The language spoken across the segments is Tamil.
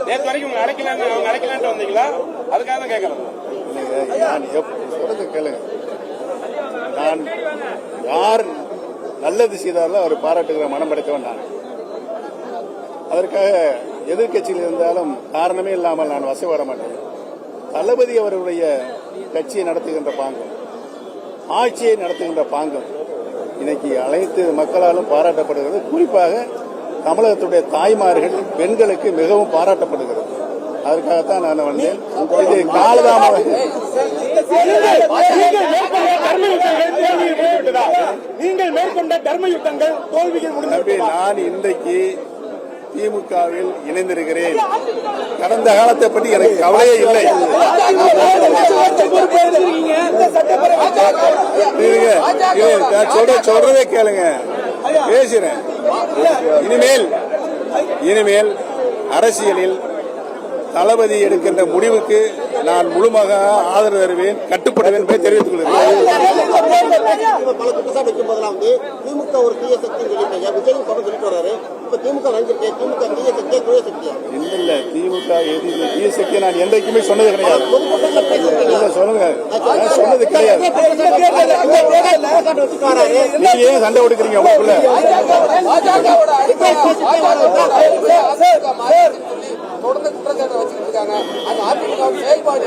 நேற்று வரைக்கும் அவங்க அழைக்கலான்ட்டு வந்தீங்களா? அதுக்காக தான் கேட்கறேன். நான் சொல்றது கேளுங்க. நான் யார் நல்லது செய்தாலும் அவர் பாராட்டுகிற மனம் படைத்தவன் நான். அதற்காக எதிர்கட்சியில் இருந்தாலும் காரணமே இல்லாமல் நான் வசை வர மாட்டேன். தளபதி அவர்களுடைய கட்சியை நடத்துகின்ற பாங்கம், ஆட்சியை நடத்துகின்ற பாங்கம் இன்னைக்கு அனைத்து மக்களாலும் பாராட்டப்படுகிறது. குறிப்பாக தமிழகத்துடைய தாய்மார்கள், பெண்களுக்கு மிகவும் பாராட்டப்படுகிறது. அதற்காகத்தான் நான் வந்தேன். இது காலதாமதம். நீங்கள் மேற்கொண்ட தர்ம யுத்தங்கள் தோல்வியில் முடிந்தது. நான் இன்றைக்கு திமுகவில் இணைந்திருக்கிறேன். கடந்த காலத்தை பற்றி எனக்கு கவலையே இல்லை. சொல்றதே கேளுங்க, பேசுறேன். இனிமேல் அரசியலில் தளபதி எடுக்கின்ற முடிவுக்கு நான் முழுமையாக ஆதரவு தருவேன், கட்டுப்படுவேன் என்பதை தெரிவித்துக் கொள்கிறேன். திமுக ஒரு தீய சக்தி விஜயும் சொல்லிட்டு வர்றாரு. இப்ப திமுக தீய சக்தியா தூய சக்தியா? இல்ல, திமுக தீய சக்தியை நான் என்றைக்குமே சொன்னது கிடையாது. சொல்லுங்க, சொன்னது கிடையாது. நீங்க ஏன் சண்டை கொடுக்குறீங்க உங்களுக்குள்ள? தொடர்ந்து குற்றச்சாட்டு வச்சுட்டு இருக்காங்க. செயல்பாடு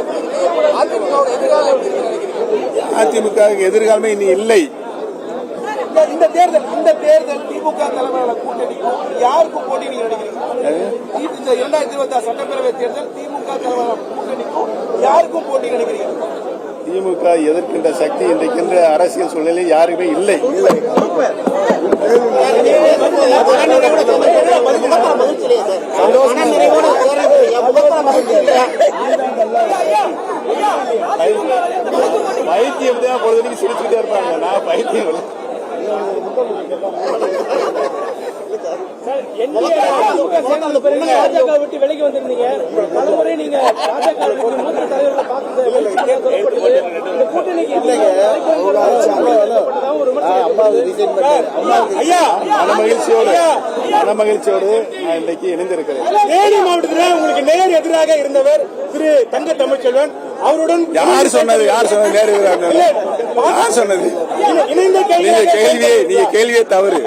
அதிமுக எதிர்காலமே இனி இல்லை. இந்த தேர்தல் திமுக தலைமையிலான கூட்டணிக்கும் யாருக்கும் போட்டி நீங்க நினைக்கிறீங்க? 2026 சட்டப்பேரவை தேர்தல் திமுக தலைமையிலான கூட்டணிக்கும் யாருக்கும் போட்டி நினைக்கிறீங்க? திமுக எதிர்க்கின்ற சக்தி இன்றைக்கின்ற அரசியல் சூழ்நிலை யாருமே இல்லை. பைத்தியம் தான் பொழுதுக்கு சிரிச்சுக்கிட்டே இருப்பாங்க. நான் பைத்தியம் பாஜக விட்டு விலகி வந்திருந்தீங்க. பலமுறை நீங்க பாஜக மூத்த தலைவர்களை மனமகிழ்ச்சியோடு நான் இன்றைக்கு இணைந்திருக்கிறேன். தேனி மாவட்டத்தில் உங்களுக்கு நேர் எதிராக இருந்தவர் திரு தங்க தமிழ்ச்செல்வன் அவருடன் யார் சொன்னது? நேர் எதிராக யார் சொன்னது? நீங்க கேள்வியே தவறு.